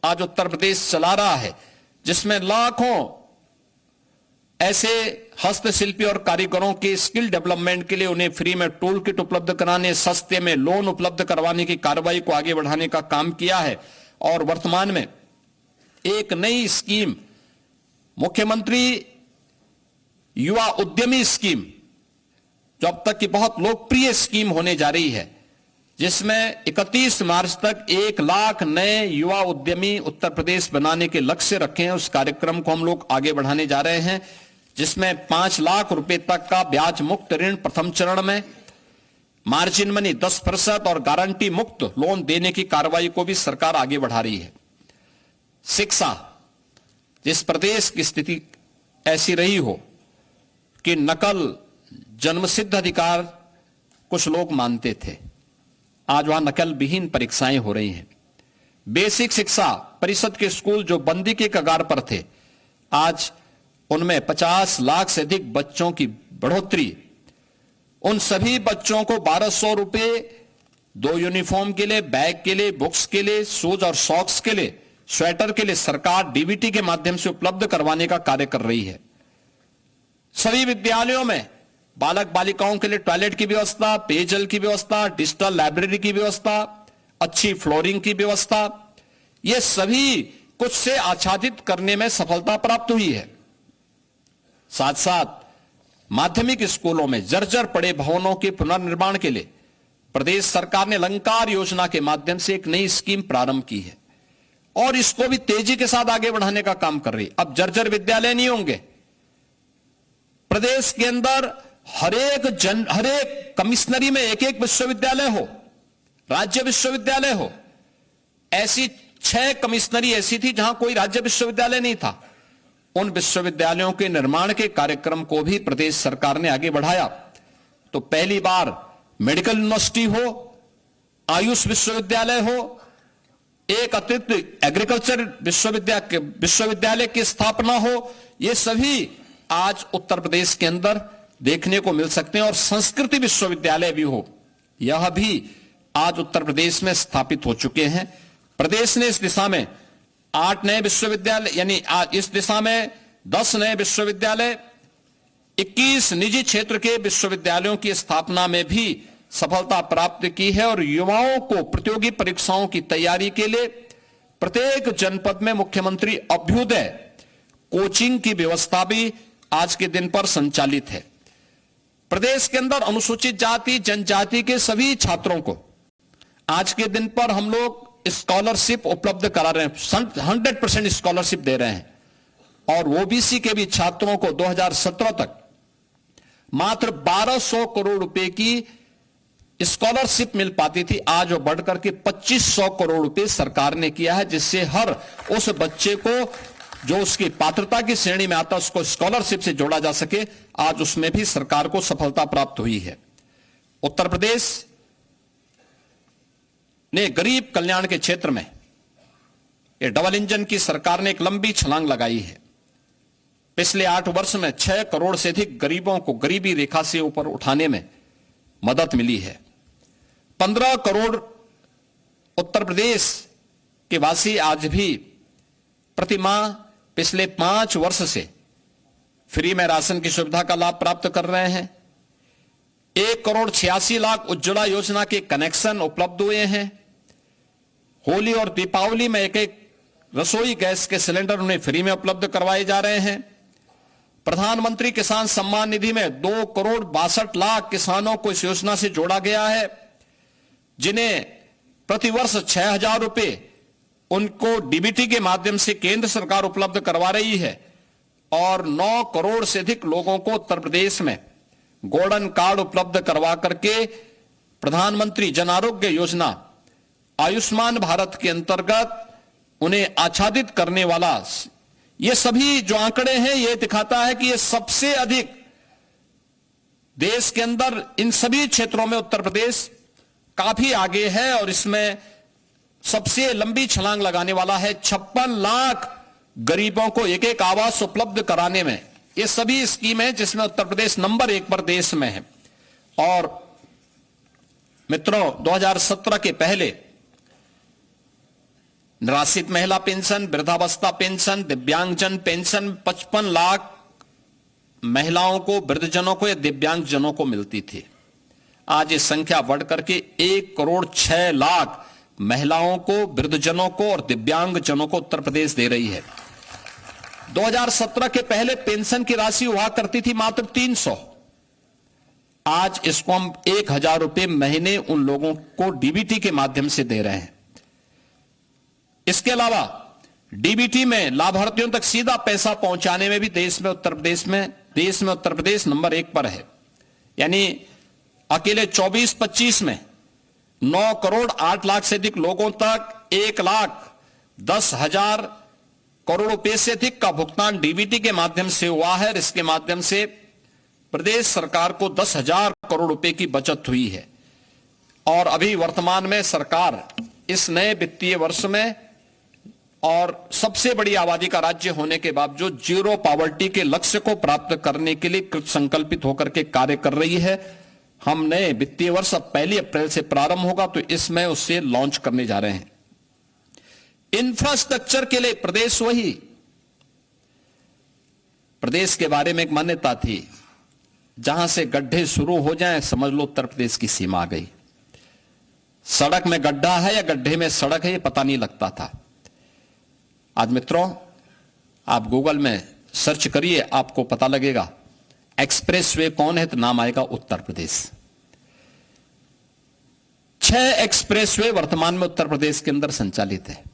आज उत्तर प्रदेश चला रहा है, जिसमें लाखों ऐसे हस्तशिल्पी और कारीगरों के स्किल डेवलपमेंट के लिए उन्हें फ्री में टूल किट उपलब्ध कराने, सस्ते में लोन उपलब्ध करवाने की कार्रवाई को आगे बढ़ाने का काम किया है। और वर्तमान में एक नई स्कीम, मुख्यमंत्री युवा उद्यमी स्कीम, जो अब तक की बहुत लोकप्रिय स्कीम होने जा रही है, जिसमें 31 मार्च तक 1 लाख नए युवा उद्यमी उत्तर प्रदेश बनाने के लक्ष्य रखे हैं। उस कार्यक्रम को हम लोग आगे बढ़ाने जा रहे हैं, जिसमें 5 लाख रुपए तक का ब्याज मुक्त ऋण प्रथम चरण में, मार्जिन मनी 10% और गारंटी मुक्त लोन देने की कार्रवाई को भी सरकार आगे बढ़ा रही है। शिक्षा, जिस प्रदेश की स्थिति ऐसी रही हो कि नकल जन्मसिद्ध अधिकार कुछ लोग मानते थे, आज वहां नकल विहीन परीक्षाएं हो रही हैं। बेसिक शिक्षा परिषद के स्कूल जो बंदी के कगार पर थे, आज उनमें 50 लाख से अधिक बच्चों की बढ़ोतरी। उन सभी बच्चों को 1200 रुपए 2 यूनिफॉर्म के लिए, बैग के लिए, बुक्स के लिए, शूज और सॉक्स के लिए, स्वेटर के लिए सरकार डीबीटी के माध्यम से उपलब्ध करवाने का कार्य कर रही है। सभी विद्यालयों में बालक बालिकाओं के लिए टॉयलेट की व्यवस्था, पेयजल की व्यवस्था, डिजिटल लाइब्रेरी की व्यवस्था, अच्छी फ्लोरिंग की व्यवस्था, ये सभी कुछ से आच्छादित करने में सफलता प्राप्त हुई है। साथ साथ माध्यमिक स्कूलों में जर्जर पड़े भवनों के पुनर्निर्माण के लिए प्रदेश सरकार ने अलंकार योजना के माध्यम से एक नई स्कीम प्रारंभ की है और इसको भी तेजी के साथ आगे बढ़ाने का काम कर रही है। अब जर्जर विद्यालय नहीं होंगे। प्रदेश के अंदर हर एक कमिश्नरी में एक विश्वविद्यालय हो, राज्य विश्वविद्यालय हो। ऐसी 6 कमिश्नरी ऐसी थी जहां कोई राज्य विश्वविद्यालय नहीं था। उन विश्वविद्यालयों के निर्माण के कार्यक्रम को भी प्रदेश सरकार ने आगे बढ़ाया। तो पहली बार मेडिकल यूनिवर्सिटी हो, आयुष विश्वविद्यालय हो, एक अतिरिक्त एग्रीकल्चर विश्वविद्यालय की स्थापना हो, ये सभी आज उत्तर प्रदेश के अंदर देखने को मिल सकते हैं। और संस्कृति विश्वविद्यालय भी हो, यह भी आज उत्तर प्रदेश में स्थापित हो चुके हैं। प्रदेश ने इस दिशा में 8 नए विश्वविद्यालय, यानी इस दिशा में 10 नए विश्वविद्यालय, 21 निजी क्षेत्र के विश्वविद्यालयों की स्थापना में भी सफलता प्राप्त की है। और युवाओं को प्रतियोगी परीक्षाओं की तैयारी के लिए प्रत्येक जनपद में मुख्यमंत्री अभ्युदय कोचिंग की व्यवस्था भी आज के दिन पर संचालित है। प्रदेश के अंदर अनुसूचित जाति जनजाति के सभी छात्रों को आज के दिन पर हम लोग स्कॉलरशिप उपलब्ध करा रहे हैं, 100% स्कॉलरशिप दे रहे हैं। और ओबीसी के भी छात्रों को 2017 तक मात्र 1200 करोड़ रुपए की स्कॉलरशिप मिल पाती थी, आज वो बढ़कर के 2500 करोड़ रुपए सरकार ने किया है, जिससे हर उस बच्चे को जो उसकी पात्रता की श्रेणी में आता है उसको स्कॉलरशिप से जोड़ा जा सके। आज उसमें भी सरकार को सफलता प्राप्त हुई है। उत्तर प्रदेश ने गरीब कल्याण के क्षेत्र में ये डबल इंजन की सरकार ने एक लंबी छलांग लगाई है। पिछले 8 वर्ष में 6 करोड़ से अधिक गरीबों को गरीबी रेखा से ऊपर उठाने में मदद मिली है। 15 करोड़ उत्तर प्रदेश के वासी आज भी प्रतिमाह पिछले 5 वर्ष से फ्री में राशन की सुविधा का लाभ प्राप्त कर रहे हैं। 1,86,00,000 उज्ज्वला योजना के कनेक्शन उपलब्ध हुए हैं। होली और दीपावली में एक रसोई गैस के सिलेंडर उन्हें फ्री में उपलब्ध करवाए जा रहे हैं। प्रधानमंत्री किसान सम्मान निधि में 2,62,00,000 किसानों को इस योजना से जोड़ा गया है, जिन्हें प्रतिवर्ष 6,000 रुपए उनको डीबीटी के माध्यम से केंद्र सरकार उपलब्ध करवा रही है। और 9 करोड़ से अधिक लोगों को उत्तर प्रदेश में गोल्डन कार्ड उपलब्ध करवा करके प्रधानमंत्री जन आरोग्य योजना, आयुष्मान भारत के अंतर्गत उन्हें आच्छादित करने वाला, ये सभी जो आंकड़े हैं ये दिखाता है कि ये सबसे अधिक देश के अंदर इन सभी क्षेत्रों में उत्तर प्रदेश काफी आगे है। और इसमें सबसे लंबी छलांग लगाने वाला है। 56 लाख गरीबों को एक आवास उपलब्ध कराने में ये सभी स्कीमें, जिसमें उत्तर प्रदेश नंबर 1 पर देश में है। और मित्रों, 2017 के पहले निराश्रित महिला पेंशन, वृद्धावस्था पेंशन, दिव्यांगजन पेंशन 55 लाख महिलाओं को, वृद्धजनों को या दिव्यांगजनों को मिलती थी। आज ये संख्या बढ़ करके 1,06,00,000 महिलाओं को, वृद्धजनों को और दिव्यांगजनों को उत्तर प्रदेश दे रही है। 2017 के पहले पेंशन की राशि हुआ करती थी मात्र 300। आज इसको हम 1,000 रुपए महीने उन लोगों को डीबीटी के माध्यम से दे रहे हैं। इसके अलावा डीबीटी में लाभार्थियों तक सीधा पैसा पहुंचाने में भी देश में उत्तर प्रदेश नंबर 1 पर है। यानी अकेले 24-25 में 9 करोड़ 8 लाख से अधिक लोगों तक 1,10,000 करोड़ रुपए से अधिक का भुगतान डीबीटी के माध्यम से हुआ है। इसके माध्यम से प्रदेश सरकार को 10,000 करोड़ रुपए की बचत हुई है। और अभी वर्तमान में सरकार इस नए वित्तीय वर्ष में और सबसे बड़ी आबादी का राज्य होने के बावजूद जीरो पॉवर्टी के लक्ष्य को प्राप्त करने के लिए कृत संकल्पित होकर के कार्य कर रही है। हम नए वित्तीय वर्ष अब 1 अप्रैल से प्रारंभ होगा तो इसमें उससे लॉन्च करने जा रहे हैं। इंफ्रास्ट्रक्चर के लिए प्रदेश के बारे में एक मान्यता थी, जहां से गड्ढे शुरू हो जाएं समझ लो उत्तर प्रदेश की सीमा आ गई। सड़क में गड्ढा है या गड्ढे में सड़क है ये पता नहीं लगता था। आज मित्रों, आप गूगल में सर्च करिए, आपको पता लगेगा एक्सप्रेसवे कौन है तो नाम आएगा उत्तर प्रदेश। 6 एक्सप्रेसवे वर्तमान में उत्तर प्रदेश के अंदर संचालित है।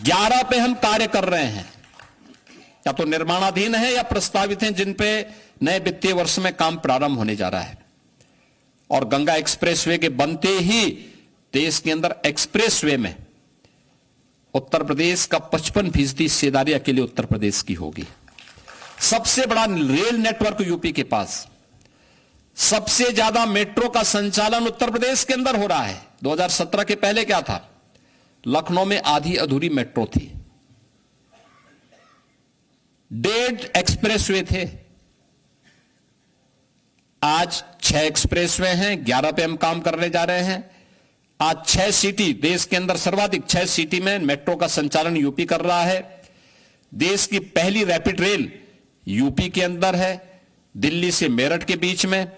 11 पे हम कार्य कर रहे हैं, या तो निर्माणाधीन है या प्रस्तावित हैं, जिन पे नए वित्तीय वर्ष में काम प्रारंभ होने जा रहा है। और गंगा एक्सप्रेसवे के बनते ही देश के अंदर एक्सप्रेसवे में उत्तर प्रदेश का 55% हिस्सेदारी अकेले उत्तर प्रदेश की होगी। सबसे बड़ा रेल नेटवर्क यूपी के पास, सबसे ज्यादा मेट्रो का संचालन उत्तर प्रदेश के अंदर हो रहा है। 2017 के पहले क्या था? लखनऊ में आधी अधूरी मेट्रो थी, 1.5 एक्सप्रेसवे थे। आज 6 एक्सप्रेसवे हैं, 11 पे हम काम करने जा रहे हैं। आज 6 सिटी, देश के अंदर सर्वाधिक 6 सिटी में मेट्रो का संचालन यूपी कर रहा है। देश की पहली रैपिड रेल यूपी के अंदर है, दिल्ली से मेरठ के बीच में।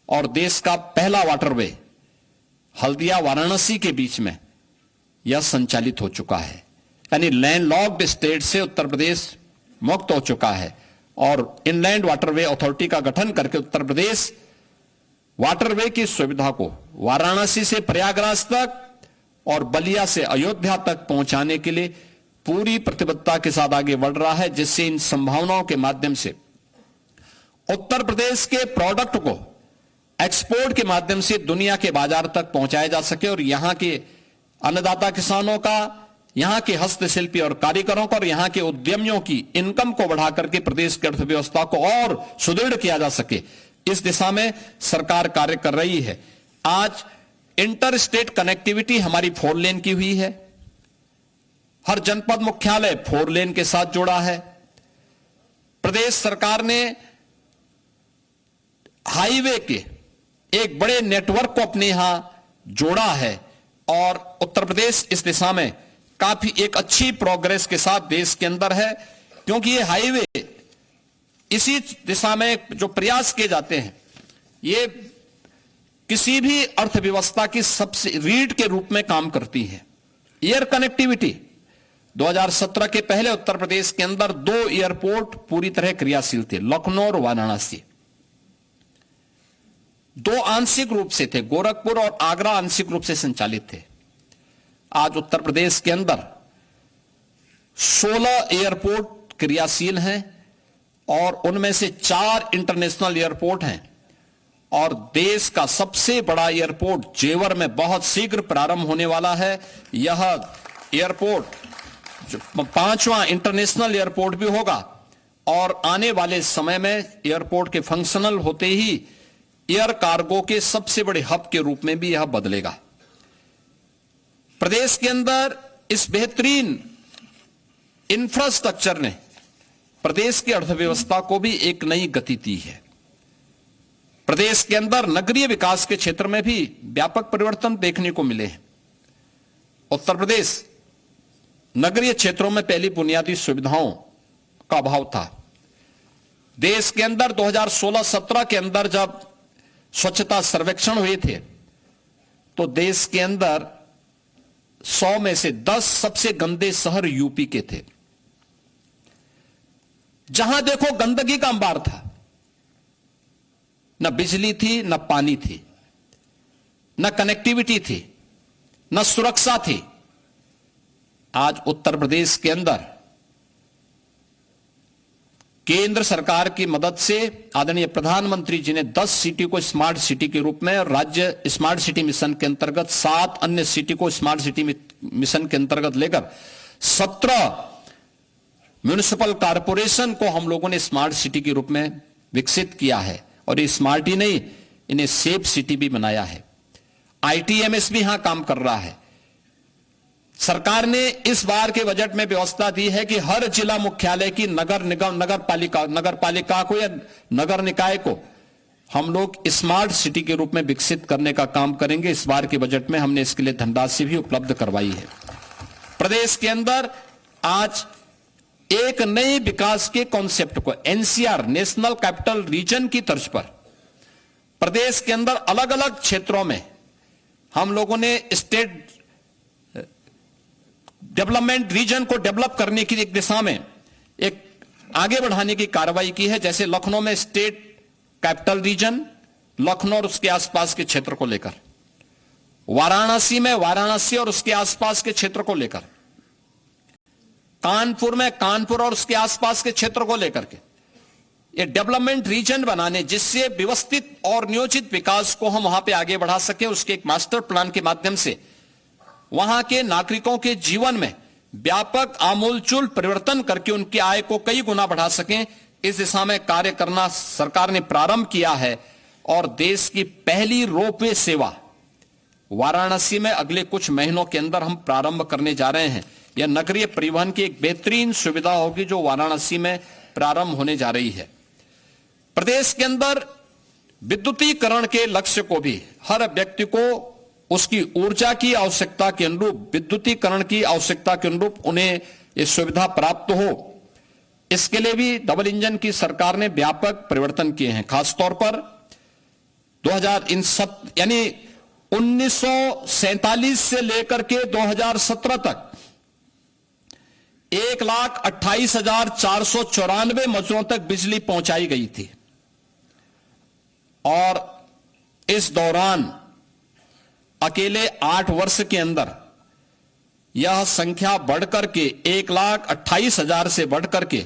और देश का पहला वाटरवे हल्दिया वाराणसी के बीच में यह संचालित हो चुका है। यानी लैंडलॉक्ड स्टेट से उत्तर प्रदेश मुक्त हो चुका है। और इनलैंड वाटरवे अथॉरिटी का गठन करके उत्तर प्रदेश वाटरवे की सुविधा को वाराणसी से प्रयागराज तक और बलिया से अयोध्या तक पहुंचाने के लिए पूरी प्रतिबद्धता के साथ आगे बढ़ रहा है, जिससे इन संभावनाओं के माध्यम से उत्तर प्रदेश के प्रोडक्ट को एक्सपोर्ट के माध्यम से दुनिया के बाजार तक पहुंचाया जा सके और यहां के अन्नदाता किसानों का, यहां के हस्तशिल्पी और कारीगरों का और यहां के उद्यमियों की इनकम को बढ़ा करके प्रदेश की अर्थव्यवस्था को और सुदृढ़ किया जा सके, इस दिशा में सरकार कार्य कर रही है। आज इंटर स्टेट कनेक्टिविटी हमारी 4 लेन की हुई है। हर जनपद मुख्यालय 4 लेन के साथ जुड़ा है। प्रदेश सरकार ने हाईवे के एक बड़े नेटवर्क को अपने यहां जोड़ा है और उत्तर प्रदेश इस दिशा में काफी एक अच्छी प्रोग्रेस के साथ देश के अंदर है, क्योंकि ये हाईवे इसी दिशा में जो प्रयास किए जाते हैं, ये किसी भी अर्थव्यवस्था की सबसे रीढ़ के रूप में काम करती है। एयर कनेक्टिविटी 2017 के पहले उत्तर प्रदेश के अंदर 2 एयरपोर्ट पूरी तरह क्रियाशील थे, लखनऊ और वाराणसी। 2 आंशिक रूप से थे, गोरखपुर और आगरा आंशिक रूप से संचालित थे। आज उत्तर प्रदेश के अंदर 16 एयरपोर्ट क्रियाशील हैं और उनमें से 4 इंटरनेशनल एयरपोर्ट हैं। और देश का सबसे बड़ा एयरपोर्ट जेवर में बहुत शीघ्र प्रारंभ होने वाला है। यह एयरपोर्ट 5वां इंटरनेशनल एयरपोर्ट भी होगा और आने वाले समय में एयरपोर्ट के फंक्शनल होते ही एयर कार्गो के सबसे बड़े हब के रूप में भी यह बदलेगा। प्रदेश के अंदर इस बेहतरीन इंफ्रास्ट्रक्चर ने प्रदेश की अर्थव्यवस्था को भी एक नई गति दी है। प्रदेश के अंदर नगरीय विकास के क्षेत्र में भी व्यापक परिवर्तन देखने को मिले हैं। उत्तर प्रदेश नगरीय क्षेत्रों में पहली बुनियादी सुविधाओं का अभाव था। देश के अंदर 2016-17 के अंदर जब स्वच्छता सर्वेक्षण हुए थे तो देश के अंदर 100 में से 10 सबसे गंदे शहर यूपी के थे। जहां देखो गंदगी का अंबार था, न बिजली थी, न पानी थी, न कनेक्टिविटी थी, न सुरक्षा थी। आज उत्तर प्रदेश के अंदर केंद्र सरकार की मदद से आदरणीय प्रधानमंत्री जी ने 10 सिटी को स्मार्ट सिटी के रूप में और राज्य स्मार्ट सिटी मिशन के अंतर्गत 7 अन्य सिटी को स्मार्ट सिटी मिशन के अंतर्गत लेकर 17 म्युनिसिपल कॉरपोरेशन को हम लोगों ने स्मार्ट सिटी के रूप में विकसित किया है। और ये स्मार्ट ही नहीं, इन्हें सेफ सिटी भी बनाया है। आईटीएमएस भी यहां काम कर रहा है। सरकार ने इस बार के बजट में व्यवस्था दी है कि हर जिला मुख्यालय की नगर निगम, नगर पालिका को या नगर निकाय को हम लोग स्मार्ट सिटी के रूप में विकसित करने का काम करेंगे। इस बार के बजट में हमने इसके लिए धनराशि भी उपलब्ध करवाई है। प्रदेश के अंदर आज एक नए विकास के कॉन्सेप्ट को एनसीआर, नेशनल कैपिटल रीजन की तर्ज पर प्रदेश के अंदर अलग अलग क्षेत्रों में हम लोगों ने स्टेट डेवलपमेंट रीजन को डेवलप करने की एक दिशा में एक आगे बढ़ाने की कार्रवाई की है। जैसे लखनऊ में स्टेट कैपिटल रीजन, लखनऊ और उसके आसपास के क्षेत्र को लेकर, वाराणसी में वाराणसी और उसके आसपास के क्षेत्र को लेकर, कानपुर में कानपुर और उसके आसपास के क्षेत्र को लेकर के ये डेवलपमेंट रीजन बनाने, जिससे व्यवस्थित और नियोजित विकास को हम वहां पे आगे बढ़ा सके। उसके एक मास्टर प्लान के माध्यम से वहां के नागरिकों के जीवन में व्यापक आमूलचूल परिवर्तन करके उनकी आय को कई गुना बढ़ा सकें, इस दिशा में कार्य करना सरकार ने प्रारंभ किया है। और देश की पहली रोपवे सेवा वाराणसी में अगले कुछ महीनों के अंदर हम प्रारंभ करने जा रहे हैं। यह नगरीय परिवहन की एक बेहतरीन सुविधा होगी जो वाराणसी में प्रारंभ होने जा रही है। प्रदेश के अंदर विद्युतीकरण के लक्ष्य को भी हर व्यक्ति को उसकी ऊर्जा की आवश्यकता के अनुरूप, विद्युतीकरण की आवश्यकता के अनुरूप उन्हें ये सुविधा प्राप्त हो, इसके लिए भी डबल इंजन की सरकार ने व्यापक परिवर्तन किए हैं। खासतौर पर 1947 से लेकर के 2017 तक 1,28,494 मजदूरों तक बिजली पहुंचाई गई थी। और इस दौरान अकेले 8 वर्ष के अंदर यह संख्या बढ़कर के 1,28,000 से बढ़कर के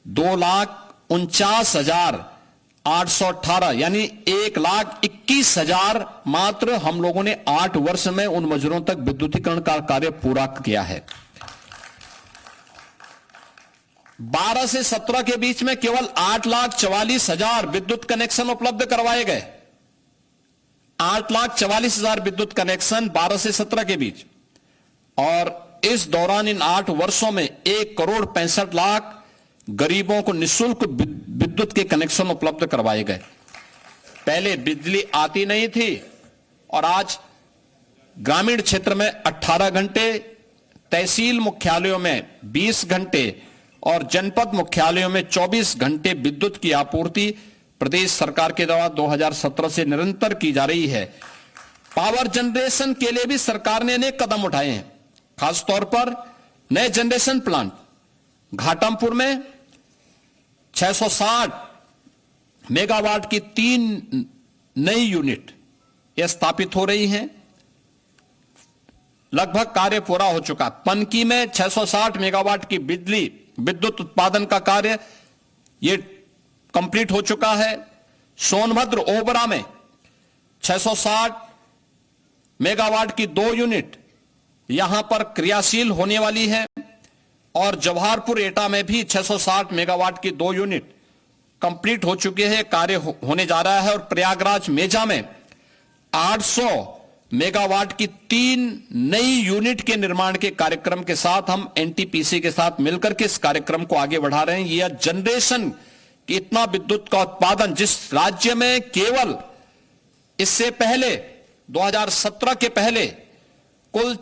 2,49,818 यानी 1,21,000 मात्र हम लोगों ने 8 वर्ष में उन मजदूरों तक विद्युतीकरण का कार्य पूरा किया है। 12 से 17 के बीच में केवल 8,44,000 विद्युत कनेक्शन उपलब्ध करवाए गए। 8,44,000 विद्युत कनेक्शन 12 से 17 के बीच। और इस दौरान इन 8 वर्षों में 1,65,00,000 गरीबों को निःशुल्क विद्युत के कनेक्शन उपलब्ध करवाए गए। पहले बिजली आती नहीं थी और आज ग्रामीण क्षेत्र में 18 घंटे, तहसील मुख्यालयों में 20 घंटे और जनपद मुख्यालयों में 24 घंटे विद्युत की आपूर्ति प्रदेश सरकार के द्वारा 2017 से निरंतर की जा रही है। पावर जनरेशन के लिए भी सरकार ने अनेक कदम उठाए हैं। खासतौर पर नए जनरेशन प्लांट घाटमपुर में 660 मेगावाट की 3 नई यूनिट यह स्थापित हो रही हैं। लगभग कार्य पूरा हो चुका। पनकी में 660 मेगावाट की विद्युत उत्पादन का कार्य यह कंप्लीट हो चुका है। सोनभद्र ओबरा में 660 मेगावाट की 2 यूनिट यहां पर क्रियाशील होने वाली है। और जवाहरपुर एटा में भी 660 मेगावाट की 2 यूनिट कंप्लीट हो चुके हैं, कार्य होने जा रहा है। और प्रयागराज मेजा में 800 मेगावाट की 3 नई यूनिट के निर्माण के कार्यक्रम के साथ हम एनटीपीसी के साथ मिलकर के इस कार्यक्रम को आगे बढ़ा रहे हैं। यह जनरेशन कि इतना विद्युत का उत्पादन जिस राज्य में केवल इससे पहले 2017 के पहले कुल